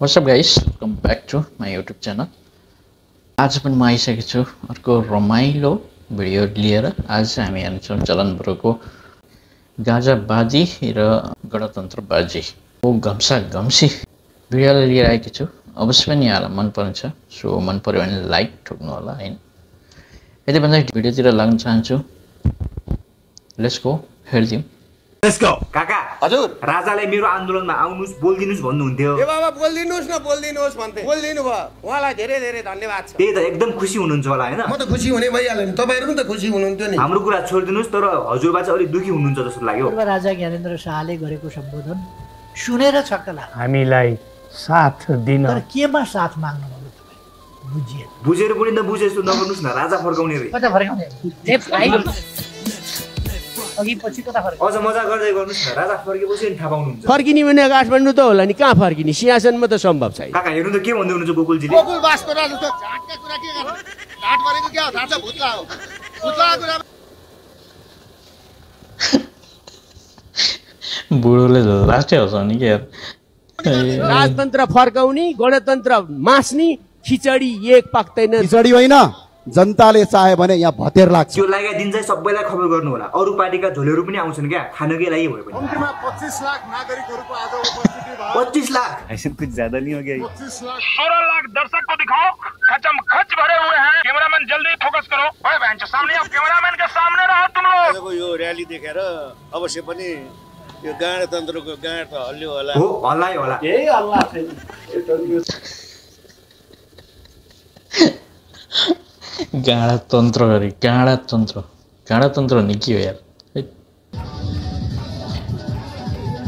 What's up guys, welcome back to my YouTube channel. आज पनि म आइसकेको छु अर्को रमाइलो भिडियो लिएर। आज हामी हेर्छौँ चलन ब्रोको गाजाबाजी र गणतन्त्रबाजी ओ घम्सा घम्सी भिडियो लिएर आएको छु। अवश्य पनि यहाँलाई मन पर्छ, सो मन पर्यो भने लाइक ठोक्नु होला हैन। यति भन्दै भिडियोतिर लाग्न चाहन्छु। लेट्स गो, हेर्दियौँ। Let's go. काका हजुर, राजालाई मेरो आन्दोलनमा आउनुस् बोल्दिनुस् भन्नुहुन्थ्यो। ए बाबा बोल्दिनुस् न बोल्दिनुस् भन्थे, बोल्दिनु भयो। उहाँलाई धेरै धेरै धन्यवाद छ। त्यही त एकदम खुसी हुनुहुन्छ होला हैन? म त खुसी हुने भइहाल्यो नि, तपाईहरु पनि त खुसी हुनुहुन्थ्यो नि। हाम्रो कुरा छोडिदिनुस्, तर हजुरबा चाहिँ अलि दुखी हुनुहुन्छ जस्तो लाग्यो। पूर्व राजा ज्ञानेन्द्र शाहले गरेको सम्बोधन सुनेर छक्क लाग्यो। हामीलाई साथ दिन, तर केमा साथ माग्नु भयो तपाई? बुझिएन। बुझेर पनि नबुझे जस्तो नगर्नुस् न, राजा फर्काउने रे। कता फर्काउने? ए भाइ अघि पछि कता फर्काउने? अझ मजा गर्दै गर्नुस् न, राजा फर्केपछि नि थाहा पाउनुहुन्छ। फर्किने भने काठमाडौँ त होला नि, कहाँ फर्किने? सिंहासनमा त सम्भव छैन। काका हेर्नु त के भन्दै हुनुहुन्छ गोकुलजीले? गोकुल बासको राजा त झाटका कुरा के गर्नु? झाट भनेको के हो? थाहा छ? भुत्ला हो। भुत्ला कुरा बुढोले लास्टै हँस नि के यार। राजतन्त्र फर्काउने, गणतन्त्र मास्ने, खिचडी एक पाक्दैन। खिचडी होइन, जनताले चाहे भने यहाँ भतेर लाग्छ। त्यो लागेको दिन चाहिँ सबैलाई खबर गर्नु होला। अरू पार्टीका झोलेहरू पनि आउँछन् क्या, खानकै लागि भयो भने। कम्तीमा 25 लाख नागरिकहरूको आज उपस्थिति भयो। 25 लाख ऐसे कुछ ज्यादा नहीं हो गया? 25 लाख 16 लाख दर्शक को दिखाओ, खचम खच भरे हुए हैं। कैमरामैन जल्दी फोकस करो। ओए बहन चो, सामने आओ, कैमरामैन के सामने रहो तुम लोग। आजको यो र्याली देखेर अवश्य पनि यो गणतन्त्रको गाँड त हल्लियो होला। हो, हल्लाइ होला। ए अल्लाह छैन। गाडातन्त्र गरे, गाडातन्त्र नि के हो यार?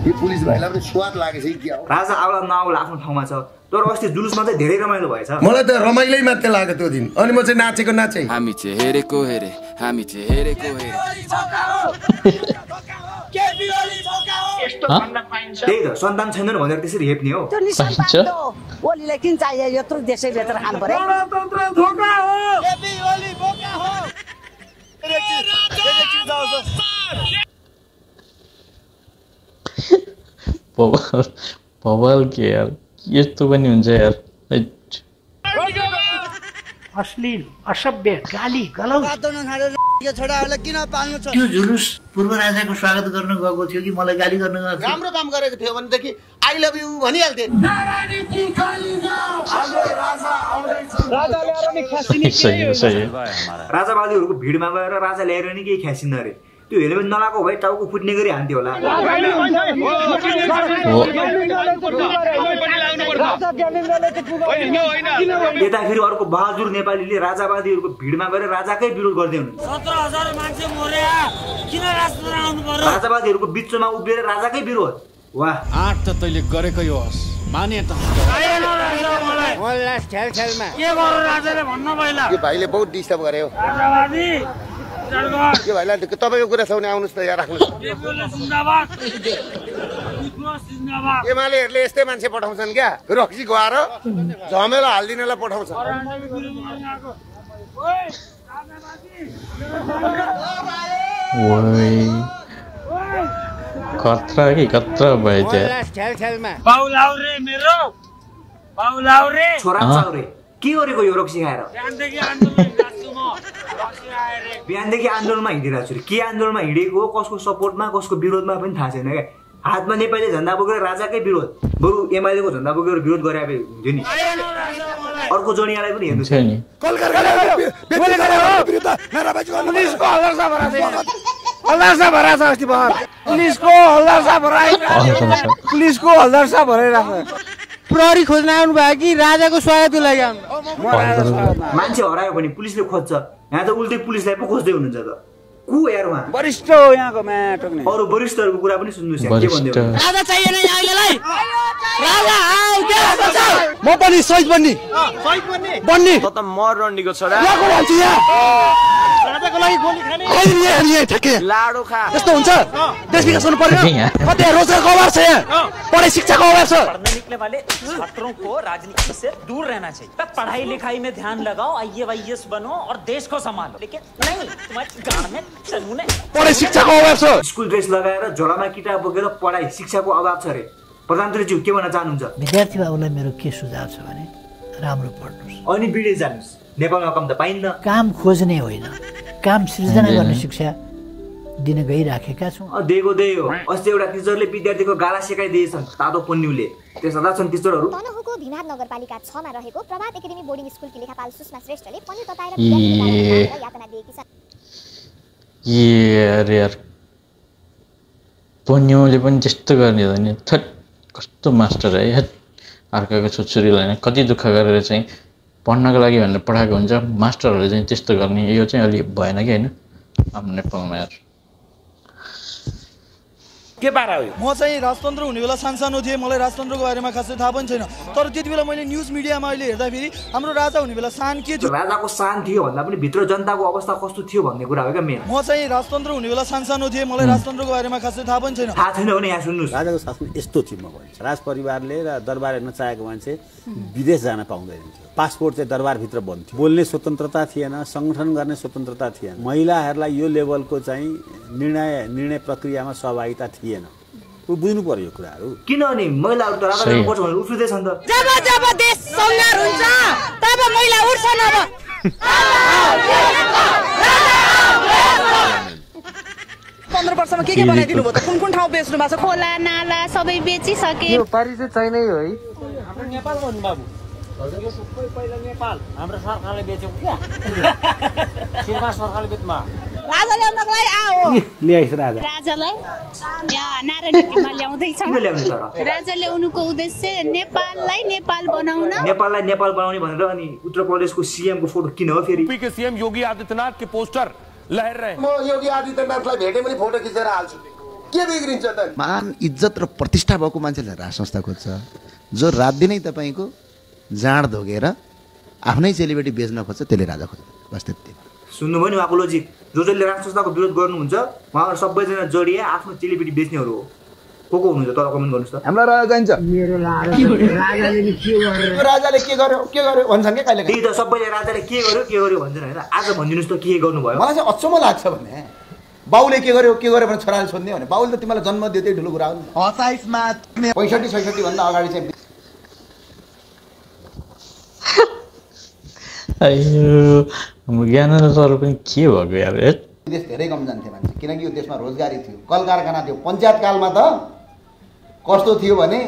यो पुलिस भाइलाई पनि स्वाद लागेछ कि हो? राजा आउला नआउला आफ्नो ठाउँमा छ, तर अस्ति जुलुसमा चाहिँ धेरै रमाइलो भएछ। मलाई त रमाइलै मात्रै लाग्यो त्यो दिन। अनि म चाहिँ नाचेको नाचै। हामी चाहिँ हेरेको हेरे, हामी चाहिँ हेरेको हेरे। त्यही त, सन्तान छैनन् भनेर त्यसरी हेप्ने हो। त्यो निसन्तान हो। ओलीलाई किन चाहियो? यत्रो देशैभित्र खानु पर्यो। गणतन्त्र धोका हो। पवाल के यार, यस्तो पनि हुन्छ यार। अश्लील, असभ्य, गाली गलौज। त्यो जुलुस पूर्व राजाको स्वागत गर्न गएको थियो कि मलाई गाली गर्न गएको थियो? राम्रो काम गरेको थियो भनेदेखि आई लभ यु भनिहाल्थे। राजावादीहरूको भिडमा गएर राजा ल्याएर नि केही ख्यासिन्न रे। त्यो हेलमेट नलाएको भए टाउको फुट्ने गरी हान्थ्यो होला। यता फेरि अर्को बहादुर नेपालीले राजावादीहरूको भिडमा गएर राजाकै विरोध गर्दै हुनुहुन्छ। 17,000 मान्छे मर्या, किन राजतन्त्र आउनु पर्यो? राजावादीहरूको बिचमा उभिएर राजाकै विरोध। वाह, आठ त तैले गरेकै होस्, माने त खेल खेलमा के गर्यो राजाले भन्नु पहिला? यो भाइले बहुत डिस्टर्ब गर्यो। राजावादी यो भाइलाई तपाईँको कुरा छ भने आउनुहोस् त यहाँ राख्नुहोस्। जिन्दाबाद, जिन्दाबाद। एमालेहरूले यस्तै मान्छे पठाउँछन् क्या, रक्सी खुवाएर झमेला हालिदिनलाई पठाउँछ। खतरा कि खतरा भएछ। खेल खेलमा बाउलाउ रे मेरो, बाउलाउ रे। छोरा चाउरे के गरेको यो रक्सी खाएर? बिहानदेखि आन्दोलन गर्छु म, रक्सी खाएर। बिहानदेखि आन्दोलनमा हिँडिरहेको छु। के आन्दोलनमा हिँडेको हो, कसको सपोर्टमा कसको विरोधमा पनि थाहा छैन क्या। हातमा नेपाली झन्डा बोकेर राजाकै विरोध, बरु एमालेको झन्डा बोकेर विरोध गरे हुन्थ्यो नि। अर्को जोडियालाई पनि हेर्नु छ नि। पुलिसको हल्दार साहब प्रहरी खोज्न आउनु भयो कि राजाको स्वागतको लागि आउनु? मान्छे हरायो भने पुलिसले खोज्छ, यहाँ त उल्टै पुलिसलाई पो खोज्दै हुनुहुन्छ त। को यार उहाँ वरिष्ठ हो यहाँको म्याटोक्ने। अरू वरिष्ठहरूको कुरा पनि सुन्नुहोस् यार, के भन्दै हुनुहुन्छ? राजा चाहिएन अहिलेलाई? राजा आऊ के भन्छ? म पनि शहीद बन्ने बन्ने त मर रन्डीको छोरा यहाँको मान्छे यहाँ राजाको लागि गोली खाने अहिले ठेके लाडो खा। यस्तो हुन्छ? देश विकास गर्नु पर्यो। कतै रोजगारको अभाव छ यहाँ, पढाइ शिक्षाको अभाव छ। पढ़ने निकले वाले छात्रों को राजनीति से दूर रहना चाहिए। तब पढ़ाई लिखाई में ध्यान लगाओ, IAS बनो और देश को संभालो। लेकिन नहीं, तुम्हारी गाड़ में पढाइ शिक्षाको अभाव छ। स्कुल ड्रेस लगाएर झोलामा किताब बोकेर पढाइ शिक्षाको अभाव छ रे। प्रधानमन्त्रीज्यू के भन्न चाहनुहुन्छ? विद्यार्थी बाबुलाई मेरो के सुझाव छ भने राम्रो पढ्नुहोस् अनि विदेश जानुहोस्। नेपालमा काम त पाइन्न। काम खोज्ने होइन, काम सृजना गर्ने शिक्षा दिन गइराखेका छौँ। दिएको हो। अस्ति एउटा टिचरले विद्यार्थीको गाला सेकाइदिएछन् तातो पन्युले। त्यसमा छन् टिचरहरू। तनहुको भिनाद नगरपालिका 6 मा रहेको प्रभात एकाडेमी बोर्डिङ स्कुलकी लेखापाल सुषमा श्रेष्ठले पन्यु तताएर विद्यार्थीलाई यातना दिएकी छन्। अरे यार पन्युले पनि त्यस्तो गर्ने हो नि। थट कस्तो मास्टर है। अर्काको छोरीलाई कति दुःख गरेर चाहिँ पढ्नको लागि भनेर पढाएको हुन्छ, मास्टरहरूले चाहिँ त्यस्तो गर्ने। यो चाहिँ अलि भएन कि होइन हाम्रो नेपालमा यार। के पारा हो? म चाहिँ राजतन्त्र हुने बेला सानो थिएँ, मलाई राजतन्त्रको बारेमा खासै थाहा पनि छैन। तर त्यति बेला मैले न्युज मिडियामा अहिले हेर्दाखेरि हाम्रो राजा हुने बेला सान के थियो, राजाको सान थियो भन्दा पनि भित्र जनताको अवस्था कस्तो थियो भन्ने कुरा हो क्या मेन। म चाहिँ राजतन्त्र हुने बेला सानो थिएँ, मलाई राजतन्त्रको बारेमा खासै थाहा पनि छैन। थाहा छैन भने यहाँ सुन्नुहोस्। राजाको शासन यस्तो थियो म भन्छ, राज परिवारले र दरबार हेर्न चाहेको मान्छे विदेश जान पाउँदैन थियो। पासपोर्ट चाहिँ दरबारभित्र बन्द थियो। बोल्ने स्वतन्त्रता थिएन, सङ्गठन गर्ने स्वतन्त्रता थिएन। महिलाहरूलाई यो लेभलको चाहिँ निर्णय प्रक्रियामा सहभागिता थिएन। बुझ्नु पर्यो यो कुराहरू। किनभने महिलाहरू त राजा गर्नुपर्छ भनेर उठ्दैछ नि त। जब देश संहार हुन्छ तब महिला उठ्छन्। अब 15 वर्षमा के बनाइदिनु भयो त? कुन ठाउँ बेच्नु भएको छ? खोला नाला सबै बेचिसके। यो पारी चाहिँ छैनै हो है। हाम्रो नेपाल भन्नु बाबु हजुरको सबै पहिला नेपाल हाम्रो सरकारले बेच्यो क्या। सिर्मा सरकारले बेच्मा राजा ल्याउनको लागि आओ ल्याइस राजा। राजालाई यहाँ नारायणमा ल्याउँदैछ। राजा ल्याउनुको उद्देश्य नेपाललाई नेपाल बनाउन, नेपाललाई नेपाल बनाउने भनेर। अनि उत्तर प्रदेशको सीएम को फोटो किन हो फेरि? यूपी के सीएम योगी आदित्यनाथ के पोस्टर लहर रहे। म योगी आदित्यनाथलाई भेटे पनि फोटो खिचेर हाल्छु। के बिग्रिन्छ त? मान इज्जत र प्रतिष्ठा भएको मान्छेले राज संस्था खोज्छ, जो रात दिनै तपाईँको जाँड धोगेर आफ्नै सेलिब्रेटी बेच्न खोज्छ त्यसले राजा खोज्छ। बस त्यति। सुन्नुभयो नि उहाँको लोजिक। जसले राज संस्थाको विरोध गर्नुहुन्छ उहाँहरू सबैजना जडिया आफ्नो सेलिब्रेटी बेच्नेहरू हो। को हुनुहुन्छ तर कमेन्ट गर्नुहोस् त। हामीलाई राजा चाहिन्छ। मेरो राजाले के गर्यो भन्छन् के कहिले? त्यही त सबैले राजाले के गर्यो भन्छन् होइन। आज भनिदिनुहोस् त के गर्नुभयो? मलाई चाहिँ अचम्म लाग्छ भने बाउले के गर्यो भने छोराले सोध्ने भने बाउले त तिमीलाई जन्म दियो, त्यही ठुलो कुरा हो नि। 27 मा 65 भन्दा अगाडि चाहिँ ज्ञानेन्द्र सर पनि के भएको यार। विदेश धेरै कम जान्थे मान्छे, किनकि यो देशमा रोजगारी थियो, कल कारखाना थियो। पञ्चायत कालमा त कस्तो थियो भने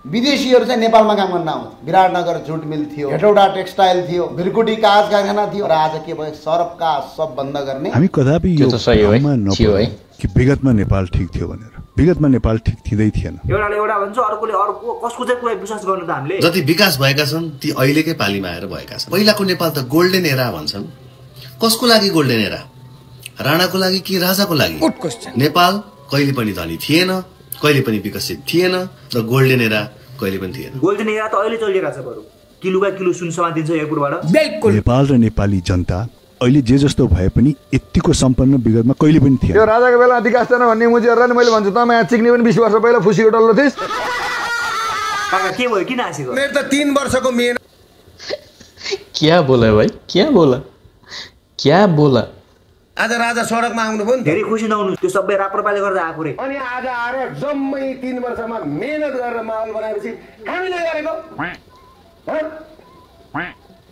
विदेशीहरू चाहिँ नेपालमा काम गर्न आउँथे। विराटनगर जुट मिल थियो, हेटौडा टेक्सटाइल थियो, भिरकुटी कागज कारखाना थियो। र आज के भयो? सरबका सब बन्द गर्ने। हामी कदापि यो कि विगतमा नेपाल ठिक थियो भनेर। विगतमा नेपाल ठिक थिँदै थिएन। एउटा भन्छ, अर्कोले अर्को। कसको चाहिँ कुरा विश्वास गर्नु त हामीले? जति विकास भएका छन् ती अहिलेकै पालीमा आएर भएका छन्। पहिलाको नेपाल त गोल्डन एरा भन्छन्। कसको लागि गोल्डन एरा? राणाको लागि कि राजाको लागि? नेपाल कहिले पनि धनी थिएन, कहिले पनि विकसित थिएन र गोल्डन एरा कहिले पनि थिएन। गोल्डन एरा त अहिले चलिरहेको छ। बरु किलोका किलो सुनसमा दिन्छ एयरपोर्टबाट। नेपाल र नेपाली जनता अहिले जे जस्तो भए पनि यतिको सम्पन्न विगतमा कहिले पनि थिएन। यो राजाको बेला विकास छैन भन्ने मुजीहरूलाई मैले भन्छु, तपाईँ यहाँ चिक्ने पनि 20 वर्ष पहिला फुसीको डल्लो थिइस्। काका के भयो? किन हाँसेको? मेरो त 3 वर्षको मेहनत। क्या बोला भाइ? क्या बोला? आज राजा सडकमा आउनुभयो नि, धेरै खुसी नहुनु। त्यो सबै राप्रपाले गर्दा आएको रे। अनि आज आएर जम्मै 3 वर्षमा मेहनत गरेर माहौल बनाएपछि हामीले गरेको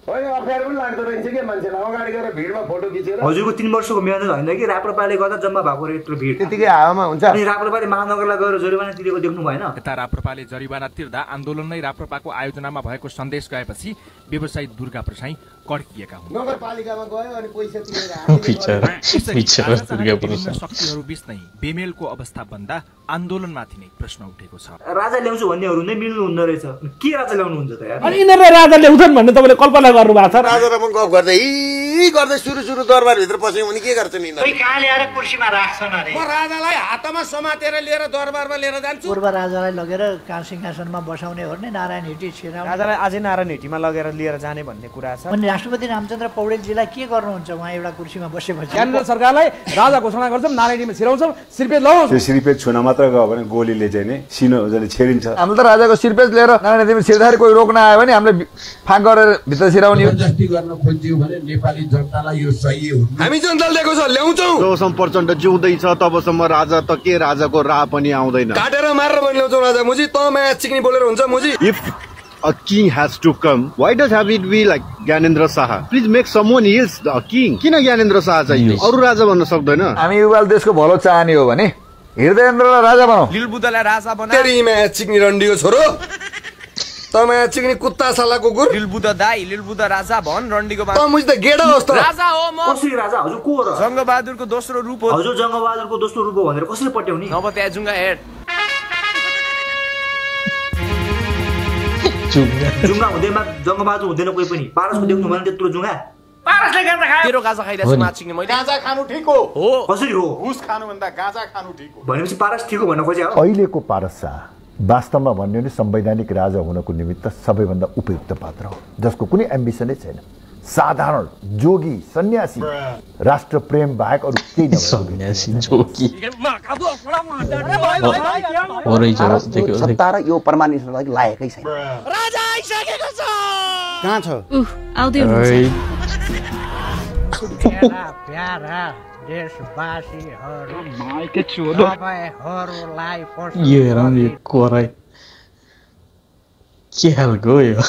अप्ठ्यारो पनि लाग्दो रहेछ के मान्छेलाई अगाडि गएर भिडमा फोटो खिचेर। हजुरको 3 वर्षको मेहनत होइन कि राप्रपाले गर्दा जम्मा भएको रे यत्रो भिड। त्यतिकै हावामा हुन्छ। अनि राप्रपाले महानगरलाई गएर जरिवाना तिरेको देख्नु भएन? यता राप्रपाले जरिवाना तिर्दा आन्दोलन नै राप्रपाको आयोजनामा भएको सन्देश गएपछि व्यवसायी दुर्गा प्रसाई कड्किएका हुन्। नगरपालिकामा गयो अनि पैसा तिरेर शक्तिहरू बीच नै बेमेलको अवस्था बन्दा आन्दोलनमाथि नै प्रश्न उठेको छ। राजा ल्याउँछु भन्नेहरू नै मिल्नु हुँदो रहेछ। के राजा ल्याउनुहुन्छ त यार? अनि यिनीहरूले राजा ल्याउँछन् भन्ने तपाईँले कल्पना गर्नु भएको छ? राजा र म गफ गर्दै सुरु दरबार भित्र पस्यो भने के गर्छन् यिनीहरू? कोही कहाँ ल्याएर कुर्सीमा राख्छन् अरे। म राजालाई हातमा समातेर लिएर दरबारमा लिएर जान्छु। पूर्व राजालाई लगेर सिंहासनमा बसाउने हो भने नारायण हिटी छिराउने। राजालाई अझै नारायण हिटीमा लगेर लिएर जाने भन्ने कुरा छ। अनि राष्ट्रपति रामचन्द्र पौडेलजीलाई के गर्नुहुन्छ उहाँ एउटा कुर्सीमा बसेपछि? केन्द्र सरकारलाई राजा घोषणा गर्छौँ, नारायण हिटीमा छिराउँछौँ, सिरपेज लगाउँछौँ। त्यो सिरपेज छुन मात्र गयो भने गोलीले चाहिँ नि सिनो जसले छेडिन्छ। हामीले त राजाको सिरपेज लिएर नारायण हिटीमा छिर्दाखेरि कोही रोक्न आयो भने हामीले फाँक गरेर भित्र छिराउने बन्यो जस्ती गर्न खोज्यो भने नेपाली जनतालाई यो सही हुन्न हामी जनताले दिएको छ ल्याउँछौँ जबसम्म प्रचण्ड जिउँदैछ तबसम्म राजा त के राजाको राह पनि आउँदैन काटेर मारेर पनि ल्याउँछौँ राजा मुजी त माया चिक्नी बोलेर हुन्छ मुजी if a king has to come why does have it be like Gyanendra Saha please make someone else a king किन ज्ञानेन्द्र शाह चाहियो अरु राजा भन्न सक्दैन हामी युवाले देशको भलो चाहने हो भने हृदयेन्द्रलाई राजा बनाऊ लिलबुद्धलाई राजा बना तेरी माया चिक्नी रन्डीको छोरो त माया चिक्नी कुत्ता साला कुकुर लिलबुद्ध दाइ लिलबुद्ध राजा भन रन्डीको त मुझ त गेडा होस् त राजा हो म कसरी राजा हजुर को हो र जङ्गबहादुरको दोस्रो रूप हो हजुर जङ्गबहादुरको दोस्रो रूप हो भनेर कसरी पट्याउने नबत्या जुङ्गा हेड जुङ्गा हुँदैमा जङ्गबहादुर हुँदैन कोही पनि पारसको देख्नु भने त्यत्रो जुङ्गा पारसले गाजा खाए तेरो गाजा खाइरहेको छु माछिङले मैले गाजा खानु ठीक हो कसरी हो घुस खानु भन्दा गाजा खानु ठीक हो भनेपछि पारस ठीक हो भन्न खोजे हो अहिलेको पारस शाह वास्तवमा भन्यो भने संवैधानिक राजा हुनको निमित्त सबैभन्दा उपयुक्त पात्र हो जसको कुनै एम्बिसनै छैन साधारण जोगी सन्यासी राष्ट्र प्रेम बाहेक अरु केही नभएर सन्यासी जोगी सत्ता र यो परमानेश्वरलाई लागेकै छैन राजा आइसकेको छ कहाँ छ आउँदै हुनुहुन्छ प्यारा देशवासीहरु माइके छोडो तपाईहरुलाई यो हेरौँ यो कोराइ के हालको यो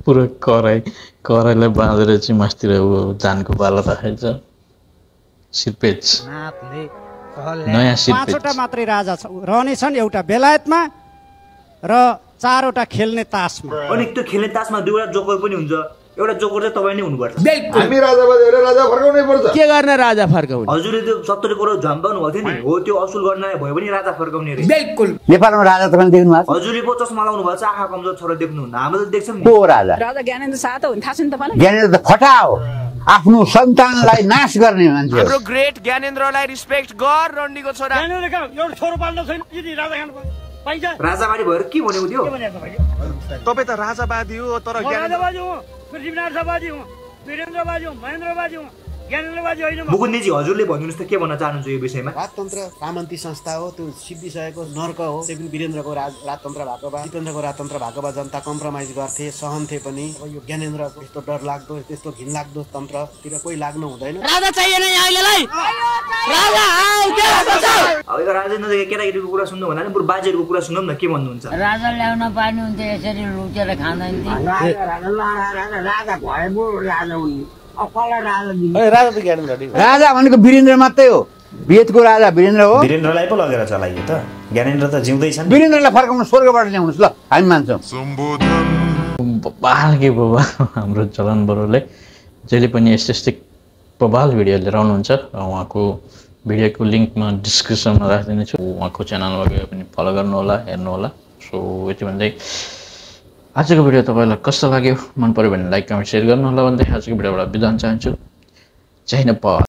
पुरो कराईलाई बाँधेर चाहिँ मास्तिर धानको बाला राखेछ सिर्पेच नयाँ सिर्पेच 5वटा मात्रै राजा रहनेछन् एउटा बेलायतमा र 4वटा खेल्ने तासमा अनि त्यो खेल्ने तासमा 2वटा जोकर पनि हुन्छ एउटा जोकर चाहिँ तपाई नै हुनुपर्छ बिल्कुल हामी राजा बजेर राजा फर्काउनै पर्छ के गर्न राजा फर्काउने हजुरले त्यो 70 करोड झम्बाउनु भयो नि हो त्यो असुल गर्न भयो भने राजा फर्काउने रे बिल्कुल नेपालमा राजा तपाईले देख्नु भएको हजुरले पो चस्मा लाउनु भएको छ आँखा कमजोर छोरा देख्नुहुन्न हामीले त देख्छौं नि को राजा राजा ज्ञानेन्द्र शाह त हुन थाहा छ नि तपाईलाई ज्ञानेन्द्र त फटा हो आफ्नो सन्तानलाई नाश गर्ने मान्छे हाम्रो ग्रेट ज्ञानेन्द्रलाई रिस्पेक्ट गर रन्डीको छोरा ज्ञानेन्द्र का एउटा छोरो पाल्न छैन यदि राजा खान पाइन्छ राजाबाडी भएर के भनेको थियो तपाई त राजावादी हो तर राजाबादी हो पृथ्वीनाथबादी हो वीरेन्द्रबादी हो महेन्द्रबादी हो ज्ञानेन्द्रबादी होइन मुकुन्दजी हजुरले भन्नुस् त के भन्न चाहनुहुन्छ यो विषयमा राजतन्त्र सामन्ती संस्था हो त्यो सिद्धिसकेको नर्क हो त्यही पनि वीरेन्द्रको राजतन्त्र भएको भए दिपेन्द्रको राजतन्त्र भएको भए जनता कम्प्रोमाइज गर्थे सहन्थे पनि अब यो ज्ञानेन्द्रको यस्तो डर लाग्दो त्यस्तो घिनलाग्दो तन्त्रतिर कोही लाग्नु हुँदैन राजा चाहिएन अहिलेलाई राजा आऊ के गर्छ अब यो राजेन्द्रले केटाकेटीको कुरा सुन्नु भन्दा नि बरु बाजेहरुको कुरा सुनौँ न के भन्नुहुन्छ राजा ल्याउन पानी हुन्थ्यो यसरी लुटेर खाँदैन राजा त ज्ञानेन्द्र राजा भनेको वीरेन्द्र मात्रै हो वेदको राजा वीरेन्द्र हो वीरेन्द्रलाई पो लगेर चलाइयो त ज्ञानेन्द्र त जिउँदैछन् वीरेन्द्रलाई फर्काउन स्वर्गबाट ल्याउनुस् ल हामी मान्छौँ बबाल के बबाल हाम्रो चलन बरुले जहिले पनि यस्तै बबाल भिडियो लिएर आउनुहुन्छ उहाँको भिडियोको लिङ्क म डिस्क्रिप्सनमा राखिदिनेछु उहाँको च्यानलमा गएर पनि फलो गर्नु होला हेर्नु होला सो यति भन्दै आजको भिडियो तपाईलाई कस्तो लाग्यो मन पर्यो भने लाइक कमेन्ट शेयर गर्नु होला भन्दै आजको भिडियोबाट बिदा हुन चाहन्छु जय नेपाल।